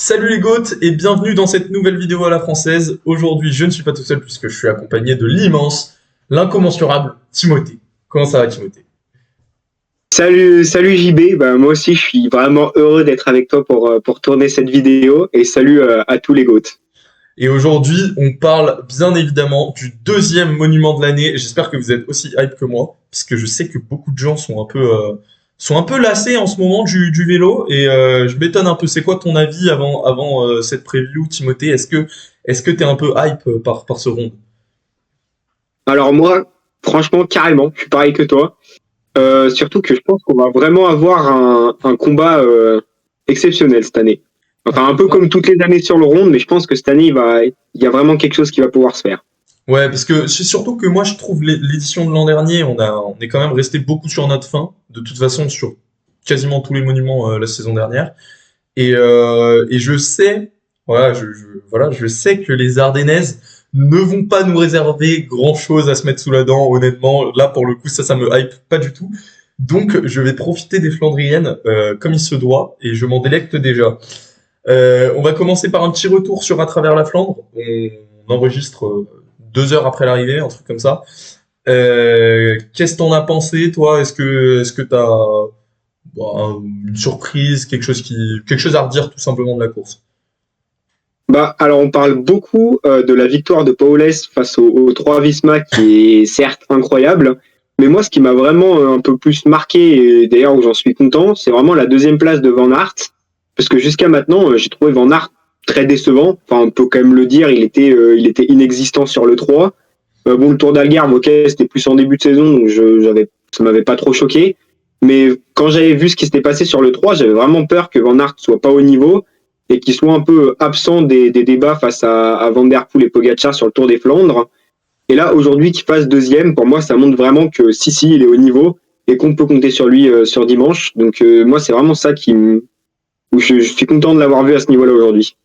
Salut les goths et bienvenue dans cette nouvelle vidéo à la française. Aujourd'hui, je ne suis pas tout seul puisque je suis accompagné de l'immense, l'incommensurable Timothée. Comment ça va, Timothée? Salut JB, moi aussi je suis vraiment heureux d'être avec toi pour tourner cette vidéo et salut à tous les GOAT. Et aujourd'hui, on parle bien évidemment du deuxième monument de l'année. J'espère que vous êtes aussi hype que moi, puisque je sais que beaucoup de gens sont un peu lassés en ce moment du vélo. Et je m'étonne un peu. C'est quoi ton avis avant cette preview, Timothée? Est-ce que t'es un peu hype par ce round? Alors moi, franchement carrément, je suis pareil que toi. Surtout que je pense qu'on va vraiment avoir un combat exceptionnel cette année. Un Enfin un peu combat. comme toutes les années sur le round, mais je pense que cette année il y a vraiment quelque chose qui va pouvoir se faire. Ouais, parce que c'est surtout que moi je trouve l'édition de l'an dernier, on est quand même resté beaucoup sur notre fin, de toute façon sur quasiment tous les monuments la saison dernière. Et je sais, voilà, je sais que les Ardennaises ne vont pas nous réserver grand-chose à se mettre sous la dent, honnêtement. Là, pour le coup, ça me hype pas du tout. Donc, je vais profiter des Flandriennes comme il se doit, et je m'en délecte déjà. On va commencer par un petit retour sur À travers la Flandre. On enregistre 2 heures après l'arrivée, un truc comme ça. Qu'est-ce que t'en as pensé, toi? Est-ce que t'as une surprise, quelque chose à redire tout simplement de la course? Alors on parle beaucoup de la victoire de Paules face au 3 Visma qui est certes incroyable, mais moi ce qui m'a vraiment un peu plus marqué, et d'ailleurs où j'en suis content, c'est vraiment la deuxième place de Van Aert, parce que jusqu'à maintenant j'ai trouvé Van Aert très décevant, enfin on peut quand même le dire, il était inexistant sur le 3. Bon, le Tour d'Algarve, ok, c'était plus en début de saison, donc ça m'avait pas trop choqué, mais quand j'avais vu ce qui s'était passé sur le 3, j'avais vraiment peur que Van Aert soit pas au niveau et qu'il soit un peu absent des débats face à Van Der Poel et Pogacar sur le Tour des Flandres. Et là, aujourd'hui, qu'il fasse deuxième, pour moi, ça montre vraiment que si, il est au niveau et qu'on peut compter sur lui sur dimanche. Donc moi, c'est vraiment ça où je suis content de l'avoir vu à ce niveau-là aujourd'hui.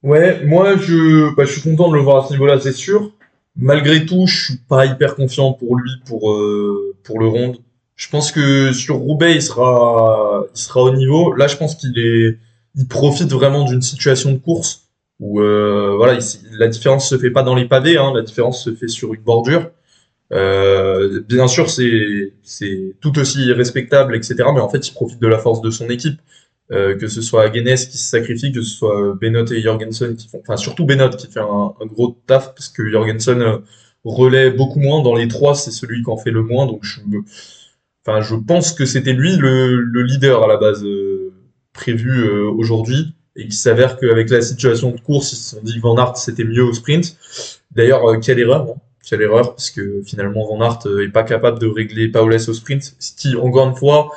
Ouais, moi je suis content de le voir à ce niveau-là, c'est sûr. Malgré tout, je suis pas hyper confiant pour lui pour le round. Je pense que sur Roubaix, il sera au niveau. Là, je pense il profite vraiment d'une situation de course où voilà, la différence se fait pas dans les pavés, hein, la différence se fait sur une bordure. Bien sûr, c'est tout aussi respectable, etc. Mais en fait, il profite de la force de son équipe. Que ce soit Guinness qui se sacrifie, que ce soit Benoît et Jorgensen qui font, enfin surtout Benoît qui fait un gros taf parce que Jorgensen relaie beaucoup moins dans les trois, c'est celui qui en fait le moins, donc enfin je pense que c'était lui le leader à la base prévu aujourd'hui et qui s'avère qu'avec la situation de course ils se sont dit que Van Aert c'était mieux au sprint. D'ailleurs quelle erreur, hein. Quelle erreur parce que finalement Van Aert est pas capable de régler Paules au sprint, ce qui encore une fois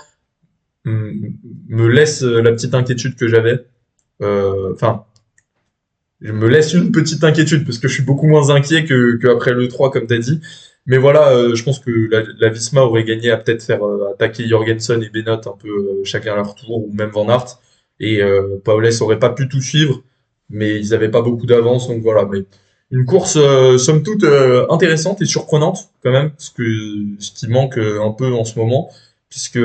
me laisse la petite inquiétude que j'avais. Enfin, je me laisse une petite inquiétude parce que je suis beaucoup moins inquiet que après le 3 comme tu as dit. Mais voilà, je pense que la Visma aurait gagné à peut-être faire attaquer Jorgensen et Benoît un peu chacun à leur tour, ou même Van Aert. Et Paules aurait pas pu tout suivre, mais ils avaient pas beaucoup d'avance, donc voilà. Mais une course somme toute intéressante et surprenante quand même, ce qui manque un peu en ce moment, puisque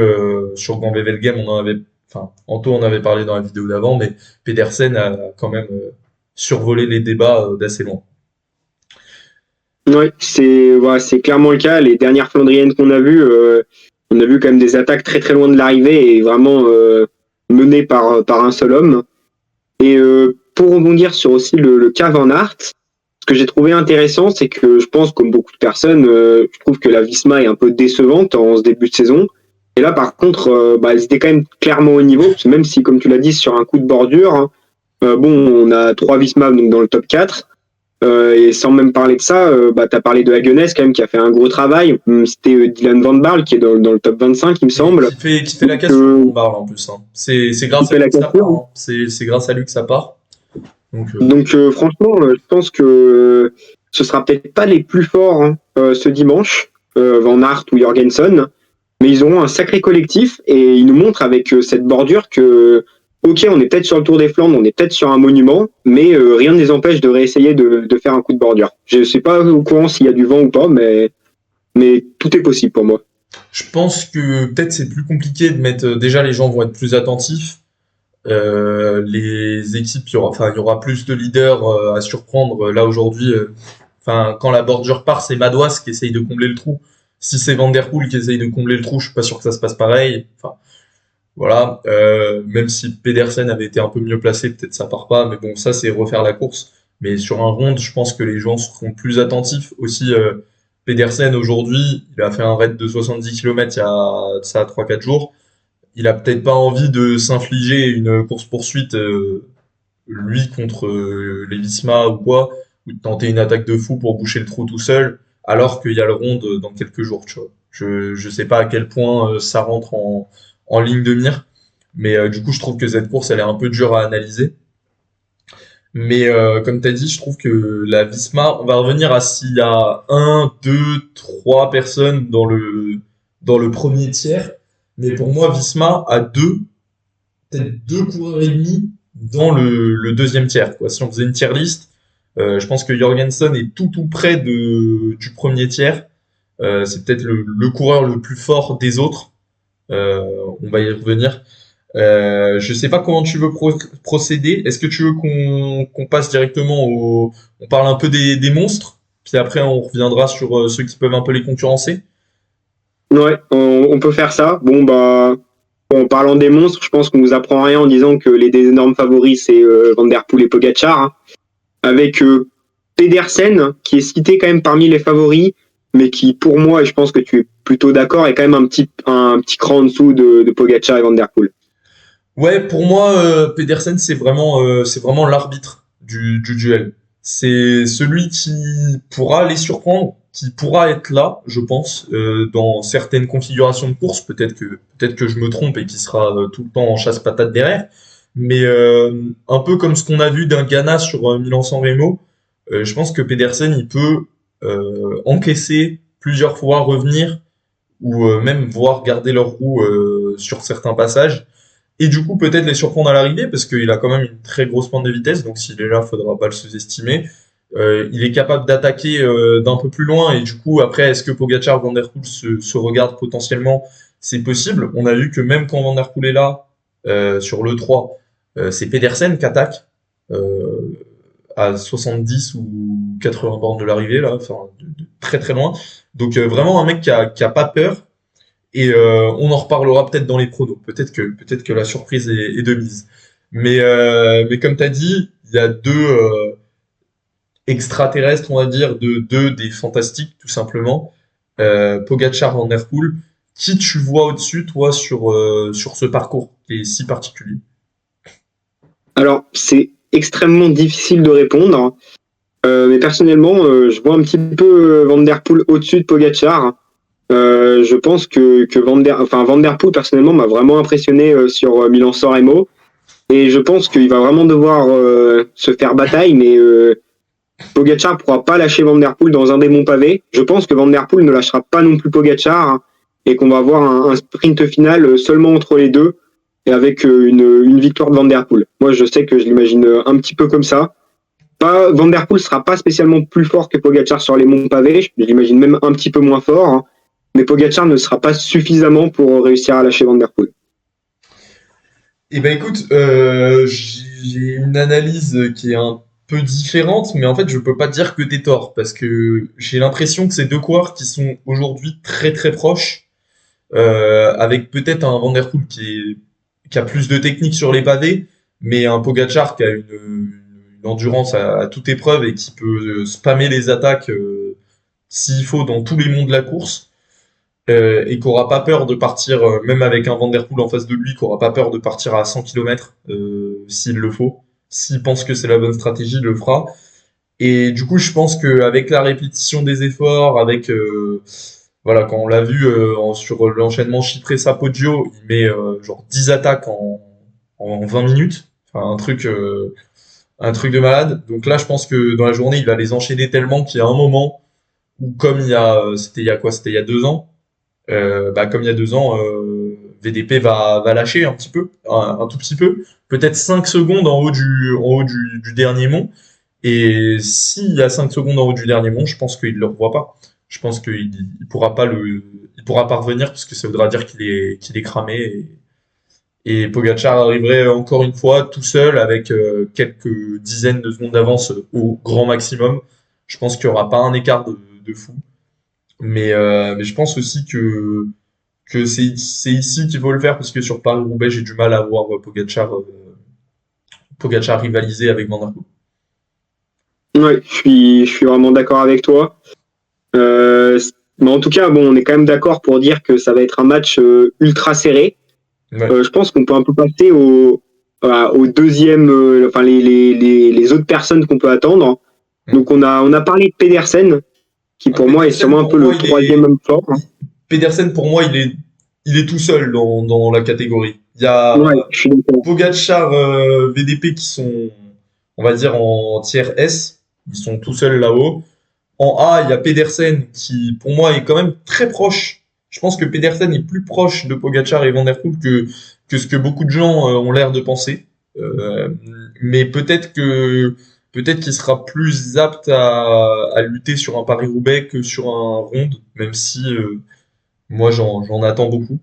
sur Grand Game on en avait, enfin Anto en avait parlé dans la vidéo d'avant, mais Pedersen a quand même survolé les débats d'assez loin. Oui, c'est clairement le cas. Les dernières Flandriennes qu'on a vues, on a vu quand même des attaques très très loin de l'arrivée et vraiment menées par un seul homme. Et pour rebondir sur aussi le cas Van Aert, ce que j'ai trouvé intéressant, c'est que je pense, comme beaucoup de personnes, je trouve que la Visma est un peu décevante en ce début de saison. Et là, par contre, ils étaient quand même clairement au niveau, parce que même si, comme tu l'as dit, sur un coup de bordure, hein, bon, on a 3 Visma donc dans le top 4. Et sans même parler de ça, tu as parlé de Hagenès quand même qui a fait un gros travail. C'était Dylan Van Barle qui est dans le top 25, il me Et semble. qui fait la Donc, cassure, on parle en plus, hein. C'est il grâce à fait lui la que ça part, capture. hein. C'est grâce à lui que ça part. Donc, Donc franchement, je pense que ce sera peut-être pas les plus forts hein, ce dimanche, Van Aert ou Jorgensen, mais ils auront un sacré collectif et ils nous montrent avec cette bordure que, ok, on est peut-être sur le Tour des Flandres, on est peut-être sur un monument, mais rien ne les empêche de réessayer de faire un coup de bordure. Je ne sais pas au courant s'il y a du vent ou pas, mais tout est possible pour moi. je pense que peut-être c'est plus compliqué de mettre. Déjà, les gens vont être plus attentifs. Les équipes, il y aura plus de leaders à surprendre. Là aujourd'hui, quand la bordure part, c'est Madouas qui essaye de combler le trou. Si c'est Van Der Poel qui essaye de combler le trou, je suis pas sûr que ça se passe pareil. Enfin, voilà. Même si Pedersen avait été un peu mieux placé, peut-être ça part pas. Mais bon, ça c'est refaire la course. Mais sur un round, je pense que les gens seront plus attentifs. Aussi, Pedersen aujourd'hui, il a fait un raid de 70 km il y a de ça 3-4 jours. Il a peut-être pas envie de s'infliger une course-poursuite, lui contre les Visma ou quoi, ou de tenter une attaque de fou pour boucher le trou tout seul, alors qu'il y a le ronde dans quelques jours, tu vois. Je sais pas à quel point ça rentre en ligne de mire, mais du coup je trouve que cette course elle est un peu dure à analyser. Mais comme tu as dit, je trouve que la Visma, on va revenir à s'il y a un, deux, trois personnes dans le premier tiers. Mais pour moi, Visma a peut-être deux coureurs et demi dans le deuxième tiers, quoi. Si on faisait une tier list, je pense que Jorgensen est tout près du premier tiers. C'est peut-être le coureur le plus fort des autres. On va y revenir. Je sais pas comment tu veux procéder. Est-ce que tu veux qu'on passe directement on parle un peu des monstres, puis après on reviendra sur ceux qui peuvent un peu les concurrencer? Ouais, on peut faire ça. Bon, bah, en parlant des monstres, je pense qu'on vous apprend rien en disant que les des énormes favoris, c'est Van Der Poel et Pogacar, hein. Avec Pedersen, qui est cité quand même parmi les favoris, mais qui, pour moi, et je pense que tu es plutôt d'accord, est quand même un petit cran en dessous de Pogacar et Van Der Poel. Ouais, pour moi, Pedersen, c'est vraiment l'arbitre du duel. C'est celui qui pourra les surprendre, qui pourra être là, je pense, dans certaines configurations de course. Peut-être que je me trompe et qui sera tout le temps en chasse-patate derrière. Mais un peu comme ce qu'on a vu d'un Ghana sur Milan-San Remo, je pense que Pedersen, il peut encaisser plusieurs fois, revenir, ou même voir garder leur roue sur certains passages. Et du coup, peut-être les surprendre à l'arrivée, parce qu'il a quand même une très grosse pointe de vitesse, donc s'il est là, faudra pas le sous-estimer. Il est capable d'attaquer d'un peu plus loin, et du coup, après, est-ce que Pogacar, Van Der Poel se regardent potentiellement? C'est possible. On a vu que même quand Van Der Poel est là, sur le 3, c'est Pedersen qui attaque à 70 ou 80 bornes de l'arrivée, là, enfin, de très très loin. Donc vraiment un mec qui a pas peur, et on en reparlera peut-être dans les pronos. Peut-être que la surprise est de mise. Mais comme tu as dit, il y a deux extraterrestres, on va dire, deux des fantastiques, tout simplement. Pogacar, Van Der Poel. Qui tu vois au-dessus, toi, sur ce parcours qui est si particulier? Alors, c'est extrêmement difficile de répondre, mais personnellement, je vois un petit peu Van Der Poel au-dessus de Pogacar. Je pense que Van Der Poel, personnellement, m'a vraiment impressionné sur Milan-San Remo. Et je pense qu'il va vraiment devoir se faire bataille, mais Pogacar ne pourra pas lâcher Van Der Poel dans un des monts pavés. Je pense que Van Der Poel ne lâchera pas non plus Pogacar, hein, et qu'on va avoir un sprint final seulement entre les deux et avec une victoire de Van Der Poel. Moi, je sais que je l'imagine un petit peu comme ça. Van Der Poel sera pas spécialement plus fort que Pogacar sur les monts pavés. Je l'imagine même un petit peu moins fort, hein, mais Pogacar ne sera pas suffisamment pour réussir à lâcher Van Der Poel. Eh ben écoute, j'ai une analyse qui est un peu différente, mais en fait je peux pas te dire que t'es tort, parce que j'ai l'impression que c'est deux coureurs qui sont aujourd'hui très très proches, avec peut-être un Van Der Poel qui a plus de technique sur les pavés, mais un Pogacar qui a une endurance à toute épreuve et qui peut spammer les attaques s'il faut dans tous les mondes de la course. Et qui aura pas peur de partir, même avec un Van Der Poel en face de lui, qui aura pas peur de partir à 100 km s'il le faut. S'il pense que c'est la bonne stratégie, il le fera. Et du coup, je pense qu'avec la répétition des efforts, avec voilà, quand on l'a vu sur l'enchaînement Chypre-Poggio, il met genre 10 attaques en 20 minutes. Enfin, un truc de malade. Donc là, je pense que dans la journée, il va les enchaîner tellement qu'il y a un moment où, comme c'était il y a quoi? C'était il y a 2 ans, comme il y a 2 ans, VDP va lâcher un petit peu, un tout petit peu, peut-être 5 secondes en haut du dernier mont. Et s'il y a 5 secondes en haut du dernier mont, je pense qu'il ne le revoit pas. Je pense il pourra pas revenir parce que ça voudra dire qu'il est cramé Et Pogacar arriverait encore une fois tout seul avec quelques dizaines de secondes d'avance au grand maximum. Je pense qu'il n'y aura pas un écart de fou. Mais je pense aussi que c'est ici qu'il faut le faire parce que sur Paris-Roubaix, j'ai du mal à voir Pogacar rivaliser avec Van der Poel. Ouais, je suis vraiment d'accord avec toi. Mais en tout cas, bon, on est quand même d'accord pour dire que ça va être un match ultra serré. Ouais. Je pense qu'on peut un peu passer au deuxième, enfin les autres personnes qu'on peut attendre. Donc on a parlé de Pedersen, qui pour moi est Pedersen, sûrement un pour peu moi, le troisième homme fort. Pedersen, pour moi, il est tout seul dans la catégorie. Il y a Ouais, je suis d'accord. Pogacar, VDP qui sont, on va dire, en tiers S. Ils sont tout seuls là-haut. En A, il y a Pedersen qui, pour moi, est quand même très proche. Je pense que Pedersen est plus proche de Pogacar et Van der Poel que ce que beaucoup de gens ont l'air de penser. Euh, mais peut-être qu'il sera plus apte à lutter sur un Paris-Roubaix que sur un Ronde, même si moi j'en attends beaucoup.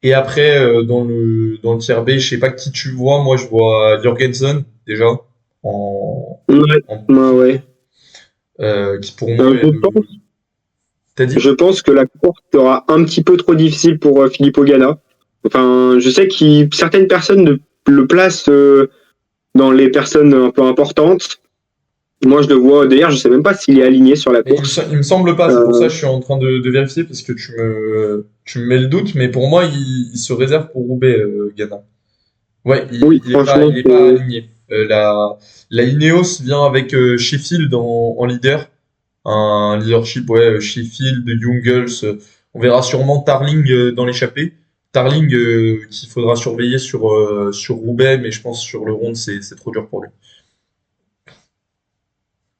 Et après, dans le tiers B, je sais pas qui tu vois. Moi, je vois Jorgensen déjà en, Ouais, en ouais, premier, ouais. qui pour moi est Je le. pense, T'as dit? je pense que la course sera un petit peu trop difficile pour Filippo Ganna. Enfin, je sais que certaines personnes le placent dans les personnes un peu importantes. Moi, je le vois. D'ailleurs, je sais même pas s'il est aligné sur la Mais course. il me semble pas, c'est pour ça Euh, que je suis en train de vérifier parce que tu me mets le doute, mais pour moi, il se réserve pour Roubaix, Ghana. Ouais, oui, franchement, il est pas aligné. La Ineos vient avec Sheffield en leader, un leadership, ouais, Sheffield, Jungels, on verra sûrement Tarling dans l'échappée. Tarling qu'il faudra surveiller sur Roubaix, mais je pense sur le Ronde, c'est trop dur pour lui.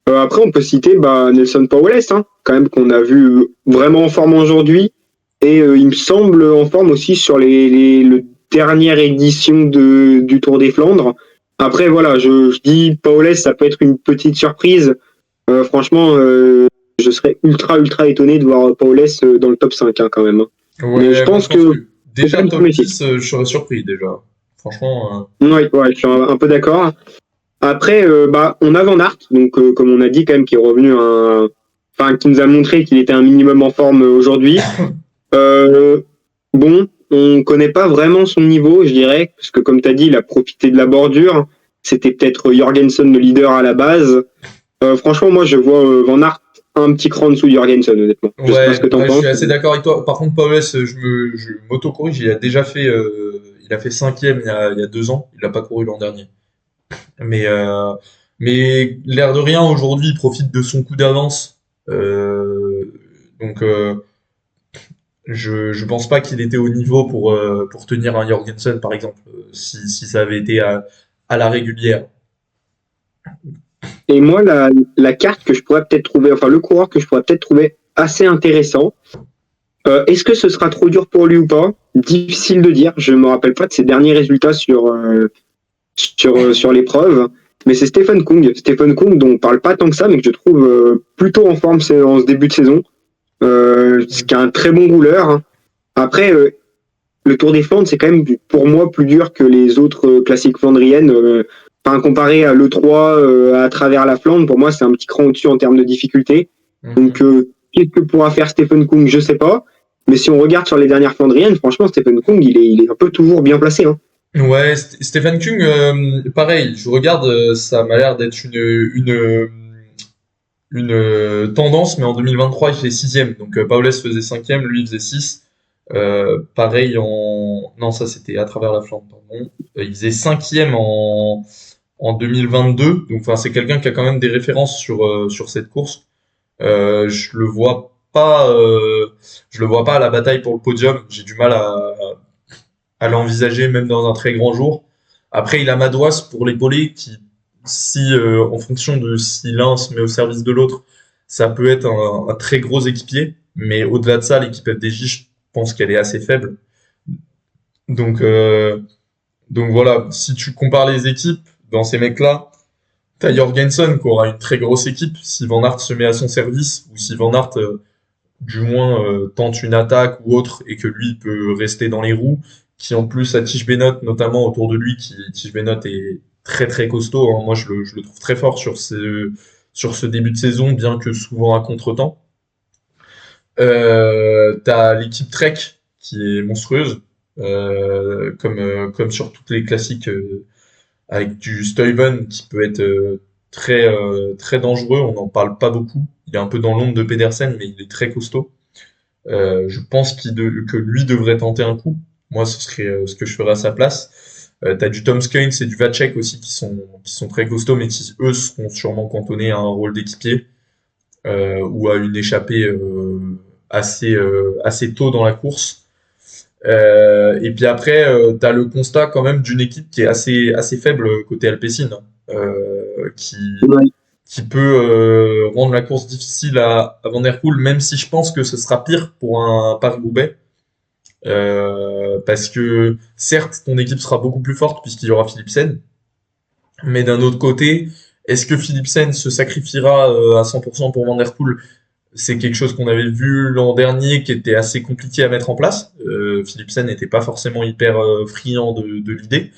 après, on peut citer Nelson Powell, hein, quand même qu'on a vu vraiment en forme aujourd'hui, et il me semble en forme aussi sur le dernière édition du Tour des Flandres. Après, voilà, je dis Powell, ça peut être une petite surprise. Franchement, je serais ultra étonné de voir Powell dans le top 5 hein, quand même, hein. Mais je Ouais, moi je pense pense que que faut quand déjà même se top méfier. 10, je serais surpris déjà. Franchement, Ouais, ouais, je suis un peu d'accord. Après, on a Van Aert, donc comme on a dit quand même, qui est revenu enfin qui nous a montré qu'il était un minimum en forme aujourd'hui. Euh, bon, on connaît pas vraiment son niveau, je dirais, parce que comme tu as dit, il a profité de la bordure. C'était peut-être Jorgensen le leader à la base. Franchement, moi, je vois Van Aert un petit cran en dessous de Jorgensen, honnêtement. Je sais pas ce que ouais, t'en ouais, je penses. suis assez d'accord avec toi. Par contre, Paulus, je m'auto-corrige, il a fait cinquième il y a 2 ans. Il n'a pas couru l'an dernier. Mais, euh, mais l'air de rien, aujourd'hui, il profite de son coup d'avance. Donc, je pense pas qu'il était au niveau pour tenir un Jorgensen, par exemple, si ça avait été à la régulière. Et moi, la carte que je pourrais peut-être trouver, enfin le coureur que je pourrais peut-être trouver assez intéressant. Est-ce que ce sera trop dur pour lui ou pas? Difficile de dire. Je me rappelle pas de ses derniers résultats sur l'épreuve. Mais c'est Stephen Kung. Stephen Kung, dont on parle pas tant que ça, mais que je trouve plutôt en forme en ce début de saison. Qui est un très bon rouleur, hein. Après, le Tour des Flandres, c'est quand même pour moi plus dur que les autres classiques flandriennes. Enfin, comparé à l'E3 à travers la Flandre, pour moi, c'est un petit cran au-dessus en termes de difficulté. Donc, Mhm. qu'est-ce que pourra faire Stephen Kung? Je sais pas. Mais si on regarde sur les dernières Flandriennes, franchement, Stephen Kung, il est un peu toujours bien placé, hein. Ouais, Stephen King, pareil, je regarde, ça m'a l'air d'être une tendance, mais en 2023, il fait sixième. Donc, Paulès faisait cinquième, lui, il faisait 6. Pareil en. Non, ça, c'était à travers la Flandre, pardon. Il faisait cinquième en 2022. Donc, enfin, c'est quelqu'un qui a quand même des références sur cette course. Je le vois pas à la bataille pour le podium. J'ai du mal à l'envisager même dans un très grand jour. Après, il a Madouas pour l'épauler qui, si en fonction de si l'un se met au service de l'autre, ça peut être un très gros équipier. Mais au-delà de ça, l'équipe FDJ, je pense qu'elle est assez faible. Donc, euh, donc voilà, si tu compares les équipes dans ces mecs-là, t'as Jorgensen qui aura une très grosse équipe si Van Aert se met à son service ou si Van Aert du moins tente une attaque ou autre et que lui peut rester dans les roues qui en plus a Tige Benoît notamment autour de lui, qui Tige Benoît est très très costaud, hein. Moi je le trouve très fort sur ce début de saison, bien que souvent à contretemps. T'as l'équipe Trek qui est monstrueuse, comme sur toutes les classiques, avec du Stuyven qui peut être très dangereux. On n'en parle pas beaucoup. Il est un peu dans l'ombre de Pedersen, mais il est très costaud. Je pense que lui devrait tenter un coup. Moi, ce serait ce que je ferais à sa place. T'as du Tom Skynes et du Vacek aussi qui sont très costauds, mais qui eux seront sûrement cantonnés à un rôle d'équipier ou à une échappée assez tôt dans la course. Et puis après, t'as le constat quand même d'une équipe qui est assez faible côté Alpecin, hein, Ouais. qui peut rendre la course difficile à Van Der Poel, même si je pense que ce sera pire pour un Paris-Roubaix. Parce que certes, ton équipe sera beaucoup plus forte puisqu'il y aura Philipsen, mais d'un autre côté, est-ce que Philipsen se sacrifiera à 100% pour Van Der Poel? C'est quelque chose qu'on avait vu l'an dernier qui était assez compliqué à mettre en place. Philipsen n'était pas forcément hyper friand de l'idée.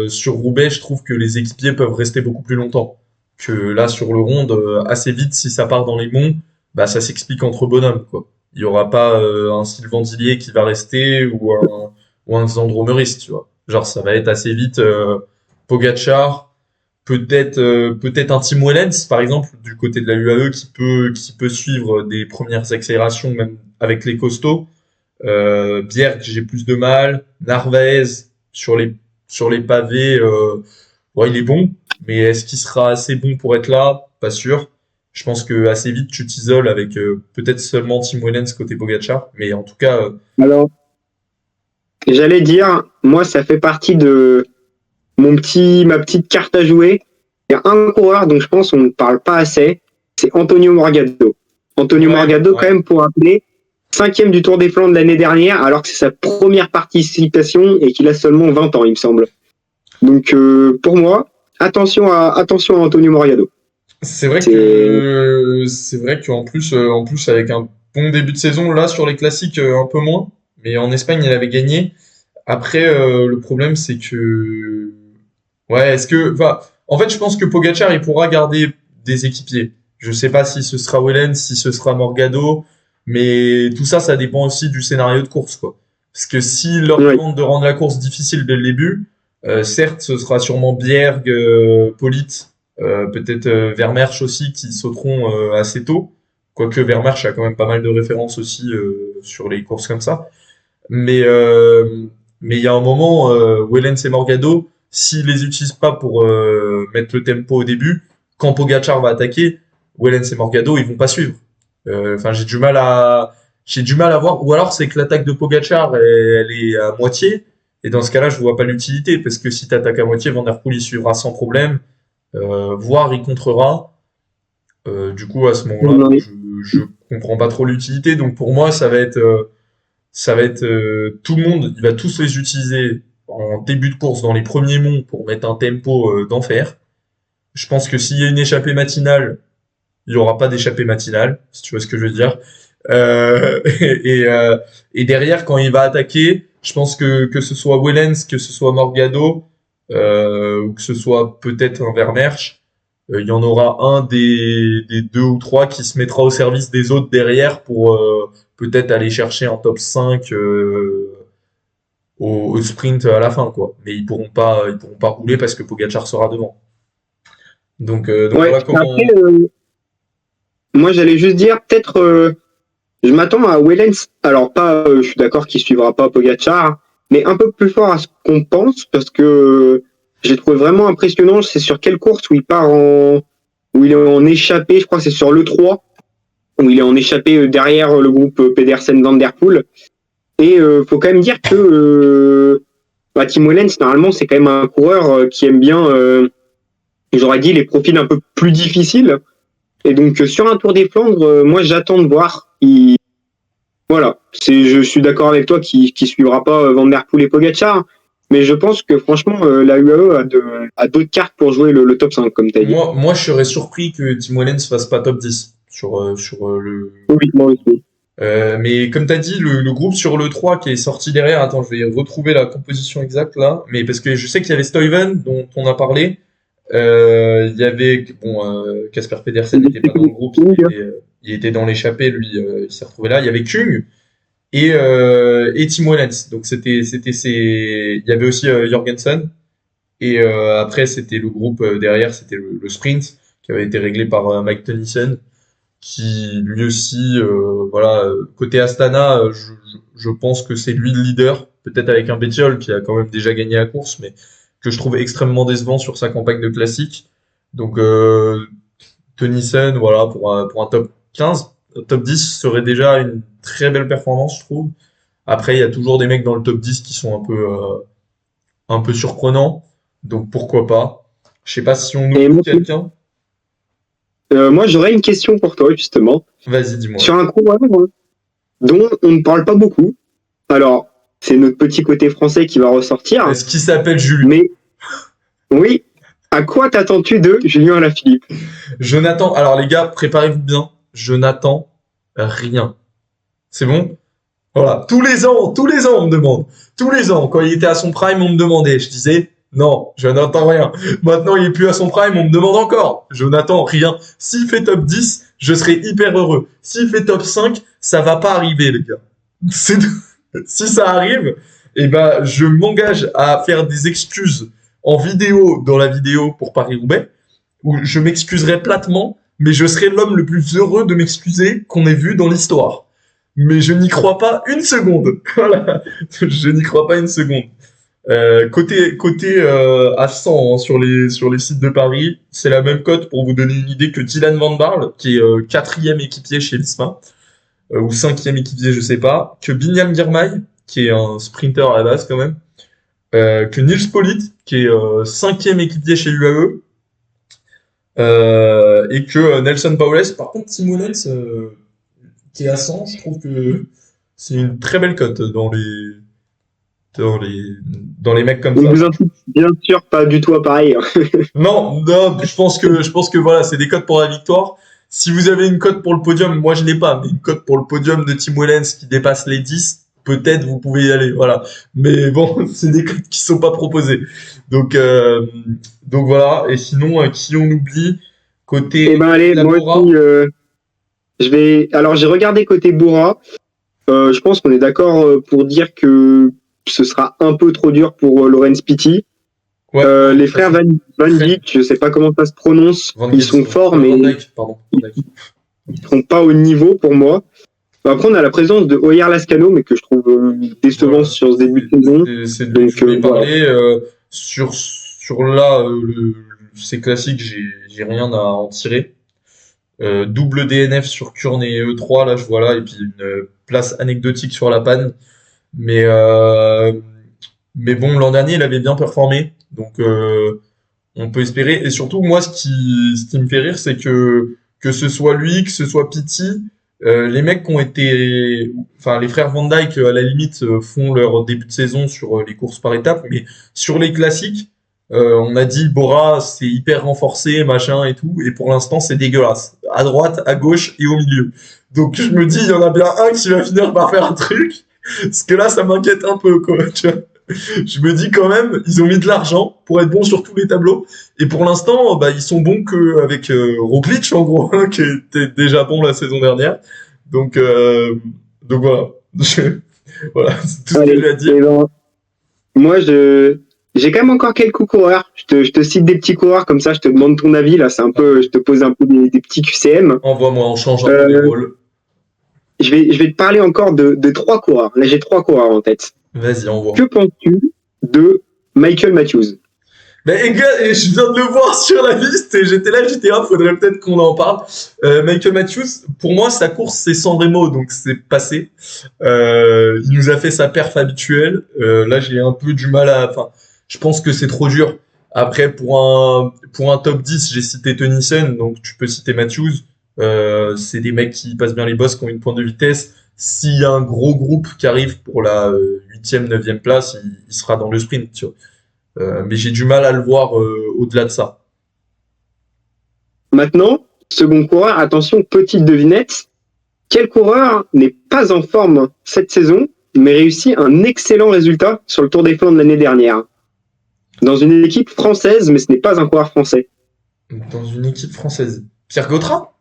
Sur Roubaix, je trouve que les équipiers peuvent rester beaucoup plus longtemps. Que là, sur le ronde, assez vite, si ça part dans les monts, bah ça s'explique entre bonhommes, quoi. Il y aura pas un Sylvain Dillier qui va rester ou un Xandro Meurice, tu vois. Genre, ça va être assez vite Pogacar, peut-être un Tim Wellens, par exemple, du côté de la UAE, qui peut suivre des premières accélérations, même avec les costauds. Bjerg, j'ai plus de mal. Narvaez, sur les pavés, ouais, il est bon, mais est-ce qu'il sera assez bon pour être là? Pas sûr. Je pense que assez vite, tu t'isoles avec peut-être seulement Tim Wellens côté Pogacar, mais en tout cas, Alors, j'allais dire, moi, ça fait partie de ma petite carte à jouer. Il y a un coureur dont je pense on ne parle pas assez, c'est Antonio Morgado. Antonio Morgado, quand ouais. même, pour rappeler, 5e du Tour des Flandres l'année dernière, alors que c'est sa première participation et qu'il a seulement 20 ans, il me semble. Donc, pour moi, attention à Antonio Morgado. C'est vrai qu'en plus avec un bon début de saison là sur les classiques un peu moins, mais en Espagne il avait gagné. Après le problème c'est que ouais, enfin en fait je pense que Pogacar il pourra garder des équipiers. Je sais pas si ce sera Wellens, si ce sera Morgado, mais tout ça dépend aussi du scénario de course quoi. Parce que s'il leur Ouais. demande de rendre la course difficile dès le début, certes ce sera sûrement Bjerg, Politt, peut-être Vermersch aussi qui sauteront assez tôt. Quoique Vermersch a quand même pas mal de références aussi sur les courses comme ça. Mais mais il y a un moment, Wellens et Morgado, s'ils les utilisent pas pour mettre le tempo au début, quand Pogacar va attaquer, Wellens et Morgado, ils vont pas suivre. Enfin, j'ai du mal à voir. Ou alors c'est que l'attaque de Pogacar, elle est à moitié. Et dans ce cas-là, je vois pas l'utilité parce que si t'attaques à moitié, Van Der Poel il suivra sans problème, voire il contrera. Du coup, à ce moment-là, je comprends pas trop l'utilité. Donc pour moi, ça va être tout le monde, il va tous les utiliser en début de course dans les premiers monts pour mettre un tempo d'enfer. Je pense que s'il y a une échappée matinale, il y aura pas d'échappée matinale, si tu vois ce que je veux dire. Et derrière, quand il va attaquer, je pense que ce soit Wellens, que ce soit Morgado, ou que ce soit peut-être un Vermersch, il y en aura un des deux ou trois qui se mettra au service des autres derrière pour peut-être aller chercher un top 5 au sprint à la fin, quoi. Mais ils pourront pas rouler parce que Pogacar sera devant. Donc Ouais. voilà Après, comment. moi, j'allais juste dire, peut-être, je m'attends à Wellens. Alors, pas, je suis d'accord qu'il suivra pas Pogacar, mais un peu plus fort à ce qu'on pense, parce que j'ai trouvé vraiment impressionnant. C'est sur quelle course où où il est en échappé, je crois que c'est sur l'E3, où il est en échappé derrière le groupe Pedersen-Van Der Poel. Et faut quand même dire que Tim Wellens, normalement, c'est quand même un coureur qui aime bien, j'aurais dit, les profils un peu plus difficiles. Et donc, sur un Tour des Flandres, moi, j'attends de voir. Voilà, je suis d'accord avec toi qui suivra pas Van Der Poel et Pogacar, mais je pense que franchement, la UAE a d'autres cartes pour jouer le top 5, comme tu as dit. Moi, je serais surpris que Tim Wellens fasse pas top 10 sur le. Oui, moi aussi. Mais comme tu as dit, le groupe sur le 3 qui est sorti derrière, attends, je vais retrouver la composition exacte là, mais parce que je sais qu'il y avait Stuyven dont on a parlé, il y avait, bon, Casper Pedersen n'était pas dans le groupe, il était dans l'échappée, lui, il s'est retrouvé là. Il y avait Kung et Tim Wellens. Donc il y avait aussi Jorgensen. Et après, c'était le groupe derrière, c'était le sprint qui avait été réglé par Mike Tennyson, qui lui aussi, voilà, côté Astana, je pense que c'est lui le leader, peut-être avec un Bettiol qui a quand même déjà gagné la course, mais que je trouve extrêmement décevant sur sa campagne de classique. Donc Tennyson, voilà, pour un top 15, top 10 serait déjà une très belle performance, je trouve. Après, il y a toujours des mecs dans le top 10 qui sont un peu surprenants, donc pourquoi pas. Je sais pas si on Et oublie quelqu'un. moi, j'aurais une question pour toi, justement. Vas-y, dis-moi. Sur un coureur dont on ne parle pas beaucoup. Alors, c'est notre petit côté français qui va ressortir. Est-ce qu'il s'appelle Julien? Mais oui, à quoi t'attends-tu de Julien Alaphilippe? Je n'attends. Alors les gars, préparez-vous bien. Je n'attends rien. C'est bon? Voilà. Tous les ans, on me demande. Tous les ans, quand il était à son prime, on me demandait. Je disais, non, je n'attends rien. Maintenant, il est plus à son prime, on me demande encore. Je n'attends rien. S'il fait top 10, je serai hyper heureux. S'il fait top 5, ça va pas arriver, les gars. C'est... Si ça arrive, eh ben, je m'engage à faire des excuses en vidéo dans la vidéo pour Paris-Roubaix, où je m'excuserai platement, mais je serai l'homme le plus heureux de m'excuser qu'on ait vu dans l'histoire. Mais je n'y crois pas une seconde. Voilà, je n'y crois pas une seconde. Côté à 100 hein, sur les sites de Paris, c'est la même cote pour vous donner une idée que Dylan Van Barle, qui est quatrième équipier chez Visma, ou cinquième équipier, je sais pas, que Binyam Girmay, qui est un sprinter à la base quand même, que Nils Politt, qui est cinquième équipier chez UAE, et que Nelson Powless. Par contre, Timonets, qui est à 100, je trouve que c'est une très belle cote dans les, dans les mecs comme On ça. vous incite bien sûr pas du tout à pareil. Non, je pense que voilà, c'est des cotes pour la victoire. Si vous avez une cote pour le podium, moi je l'ai pas, mais une cote pour le podium de Tim Wellens qui dépasse les 10, peut-être vous pouvez y aller, voilà. Mais bon, c'est des cotes qui sont pas proposées. Donc, euh, donc voilà. Et sinon, qui on oublie côté Eh ben allez, moi Labora. aussi, Alors j'ai regardé côté Bora. Je pense qu'on est d'accord pour dire que ce sera un peu trop dur pour Laurens Pitty. Ouais, Les frères Van Dijk, je sais pas comment ça se prononce, ils sont forts, mais Van Dijk, pardon. Van Dijk. ils sont pas au niveau pour moi. Après, on a la présence de Oyer Lascano, mais que je trouve décevant Voilà. sur ce début de saison. C'est de je voulais voilà. parler. Sur là, c'est classique, j'ai rien à en tirer. Double DNF sur Kurn et E3, là je vois là, et puis une place anecdotique sur la panne. Mais, euh, mais bon, l'an dernier, il avait bien performé, donc on peut espérer. Et surtout, moi, ce qui me fait rire, c'est que ce soit lui, que ce soit Pitty, les mecs qui ont été, enfin les frères Van Dijk, à la limite, font leur début de saison sur les courses par étapes, mais sur les classiques, on a dit Bora, c'est hyper renforcé, machin et tout, et pour l'instant, c'est dégueulasse. À droite, à gauche et au milieu. Donc je me dis, il y en a bien un qui va finir par faire un truc, parce que là, ça m'inquiète un peu, quoi. Tu vois. Je me dis quand même, ils ont mis de l'argent pour être bons sur tous les tableaux. Et pour l'instant, bah, ils sont bons qu'avec Roglic, en gros, hein, qui était déjà bon la saison dernière. Donc, euh, donc voilà. Voilà, c'est tout ce que j'ai à dire. Ben, moi, j'ai quand même encore quelques coureurs. Je te cite des petits coureurs, comme ça, je te demande ton avis. Là, c'est un peu, je te pose un peu des petits QCM. Envoie-moi, on change un peu les rôles. Je vais te parler encore de trois coureurs. Là, j'ai trois coureurs en tête. Vas-y, envoie. Que penses-tu de Michael Matthews? Mais gars, je viens de le voir sur la liste et j'étais là, j'étais là, faudrait peut-être qu'on en parle. Michael Matthews, pour moi, sa course, c'est San Remo, donc c'est passé. Il nous a fait sa perf habituelle. Là, j'ai un peu du mal enfin, je pense que c'est trop dur. Après, pour un top 10, j'ai cité Tennyson, donc tu peux citer Matthews. C'est des mecs qui passent bien les bosses, qui ont une pointe de vitesse. S'il y a un gros groupe qui arrive pour la 8e, 9e place, il sera dans le sprint, tu vois. Mais j'ai du mal à le voir au-delà de ça. Maintenant, second coureur, attention, petite devinette. Quel coureur n'est pas en forme cette saison, mais réussit un excellent résultat sur le Tour des Flandres de l'année dernière? Dans une équipe française, mais ce n'est pas un coureur français. Dans une équipe française. Pierre Gautrat?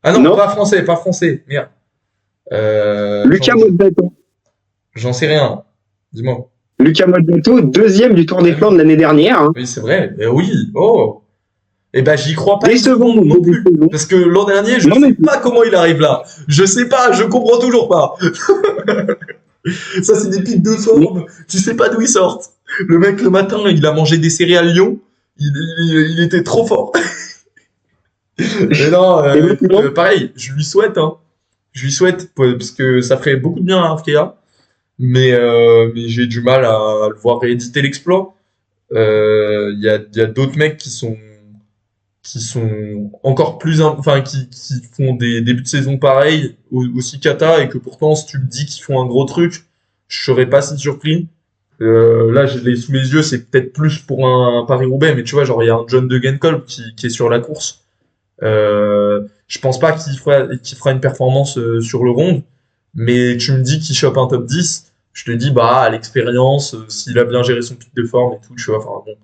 Ah non, Non, pas français. Merde. Lucas Moddato. J'en sais rien. Dis-moi. Lucas Moddato, deuxième du Tour des Flandres de l'année dernière. Hein. Oui, c'est vrai. Oui. Oh. Eh ben, j'y crois pas une Décevant seconde au non début de plus. saison. Parce que l'an dernier, je Non, mais sais pas comment il arrive là. Je sais pas, je comprends toujours pas. Ça, c'est des pics de forme. Tu sais pas d'où ils sortent. Le mec, le matin, il a mangé des céréales Lyon. Il était trop fort. Mais non, et maintenant, pareil, je lui souhaite, hein. Je lui souhaite, parce que ça ferait beaucoup de bien à Arkea. Mais j'ai du mal à le voir rééditer l'exploit. Il y a d'autres mecs qui sont encore plus, enfin, qui font des débuts de saison pareils, aussi cata, et que pourtant, si tu me dis qu'ils font un gros truc, je serais pas si surpris. Là, je l'ai sous les yeux, c'est peut-être plus pour un Paris-Roubaix, mais tu vois, genre, il y a un John Degenkolb qui est sur la course. Je pense pas qu'il fera une performance sur le rond, mais tu me dis qu'il chope un top 10, je te dis, bah, à l'expérience, s'il a bien géré son pic de forme et tout, tu vois, enfin, bon.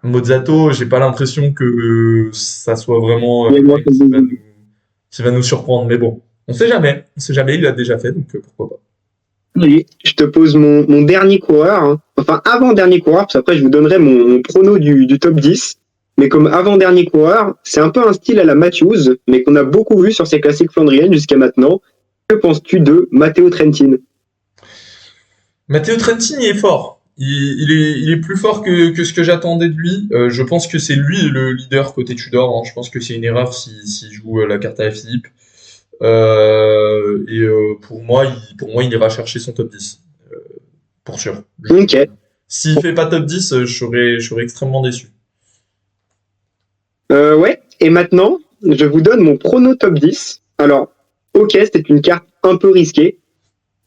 Mozzato, j'ai pas l'impression que ça soit vraiment il y a le moi mec comme vous. qui va nous surprendre, mais bon, on sait jamais, il l'a déjà fait, donc pourquoi pas. Oui, je te pose mon dernier coureur, hein. Enfin avant-dernier coureur, parce qu'après je vous donnerai mon prono du top 10. Mais comme avant-dernier coureur, c'est un peu un style à la Matthews, mais qu'on a beaucoup vu sur ces classiques flandriennes jusqu'à maintenant. Que penses-tu de Matteo Trentin? Matteo Trentin, il est fort. Il est plus fort que ce que j'attendais de lui. Je pense que c'est lui le leader côté Tudor, hein. Je pense que c'est une erreur s'il joue la carte à Philippe. Pour moi, il ira chercher son top 10. Pour sûr. Ok. S'il fait pas top 10, je serais extrêmement déçu. Ouais, et maintenant, je vous donne mon prono top 10. Alors, ok, c'est une carte un peu risquée,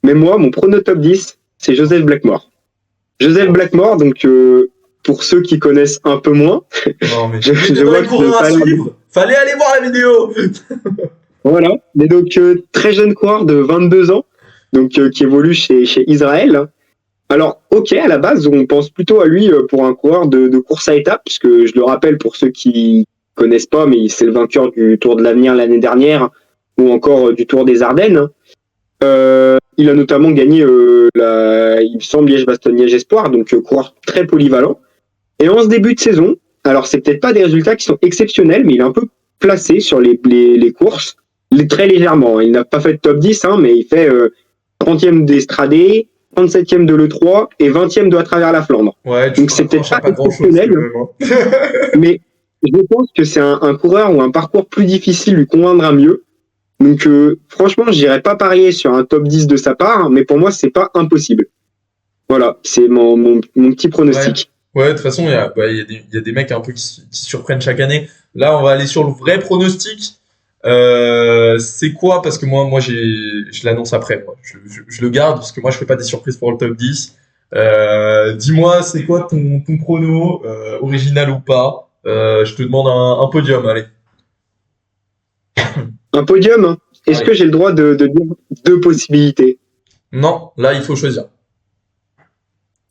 mais moi, mon prono top 10, c'est Joseph Blackmore. Joseph Blackmore, donc pour ceux qui connaissent un peu moins, Non, mais je il était dans vois les que vous n'avez coureurs à pas l'air. suivre. Fallait aller voir la vidéo. Voilà, mais donc très jeune coureur de 22 ans, donc qui évolue chez Israël. Alors, ok, à la base, on pense plutôt à lui pour un coureur de course à étapes, puisque je le rappelle pour ceux qui connaissent pas, mais c'est le vainqueur du Tour de l'Avenir l'année dernière, ou encore du Tour des Ardennes. Il a notamment gagné il me semble, Liège-Bastogne-Liège Espoir, donc coureur très polyvalent. Et en ce début de saison, alors c'est peut-être pas des résultats qui sont exceptionnels, mais il est un peu placé sur les courses, très légèrement. Il n'a pas fait de top 10, hein, mais il fait 30e d'Estradé, 37e de l'E3 et 20e de à travers la Flandre. Ouais, tu Donc te c'est peut-être rapproches à pas pas grand-chose quand exceptionnel, même, hein. mais je pense que c'est un coureur où un parcours plus difficile lui conviendra mieux. Donc franchement, je n'irais pas parier sur un top 10 de sa part, mais pour moi, c'est pas impossible. Voilà, c'est mon petit Ouais. pronostic. Ouais, de toute façon, il y a des mecs un peu qui surprennent chaque année. Là, on va aller sur le vrai pronostic. C'est quoi? Parce que moi, je l'annonce après. Moi. Je le garde parce que moi, je fais pas des surprises pour le top 10. Dis-moi, c'est quoi ton prono, original ou pas? Je te demande un podium, allez. Un podium, hein. Est-ce Allez. que j'ai le droit de dire deux possibilités? Non, là, il faut choisir.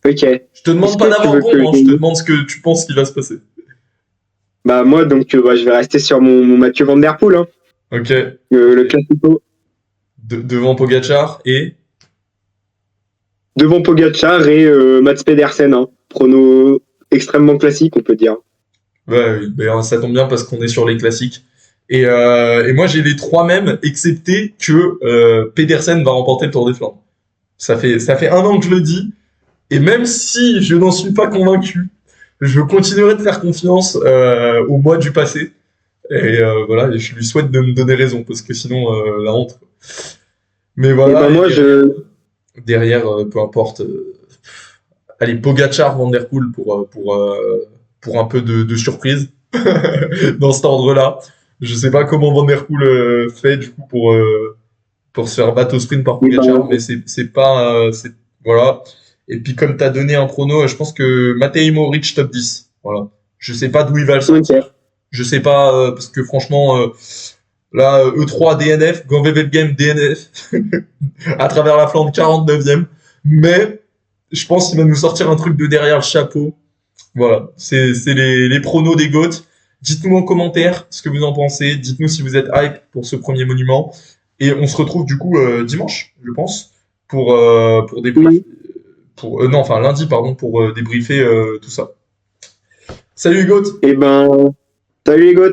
Ok. Je te demande Est-ce pas que tu d'avoir veux que bon, hein, je te demande ce que tu penses qu'il va se passer. Bah moi, donc, je vais rester sur mon Mathieu Van Der Poel, hein. Ok. Le classico. Devant Pogacar et... Devant Pogacar et Mats Pedersen, hein. Prono extrêmement classique, on peut dire. Ouais, oui, ben, ça tombe bien parce qu'on est sur les classiques. Et moi, j'ai les trois mêmes, excepté que Pedersen va remporter le Tour des Flandres. Ça fait 1 an que je le dis, et même si je n'en suis pas convaincu, je continuerai de faire confiance au mois du passé. Et voilà, et je lui souhaite de me donner raison, parce que sinon, la honte. Mais Et ben voilà, et moi, derrière, peu importe. Allez, Pogacar, Van Der Poel pour un peu de surprise dans cet ordre-là. Je sais pas comment Van Der Poel fait du coup pour se faire battre au sprint par et Pogacar, mais c'est pas voilà. Et puis comme tu as donné un prono, je pense que Matej Mohoric top 10. Voilà. Je sais pas d'où il va le ok. sortir. Je sais pas parce que franchement Là, E3 DNF, Ganvevel Game DNF, à travers la Flandre 49e. Mais je pense qu'il va nous sortir un truc de derrière le chapeau. Voilà, c'est les pronos des GOAT. Dites-nous en commentaire ce que vous en pensez. Dites-nous si vous êtes hype pour ce premier monument. Et on se retrouve du coup dimanche, je pense, pour débriefer. Oui. Non, enfin lundi, pardon, pour débriefer tout ça. Salut les GOAT! Eh ben, salut les gars.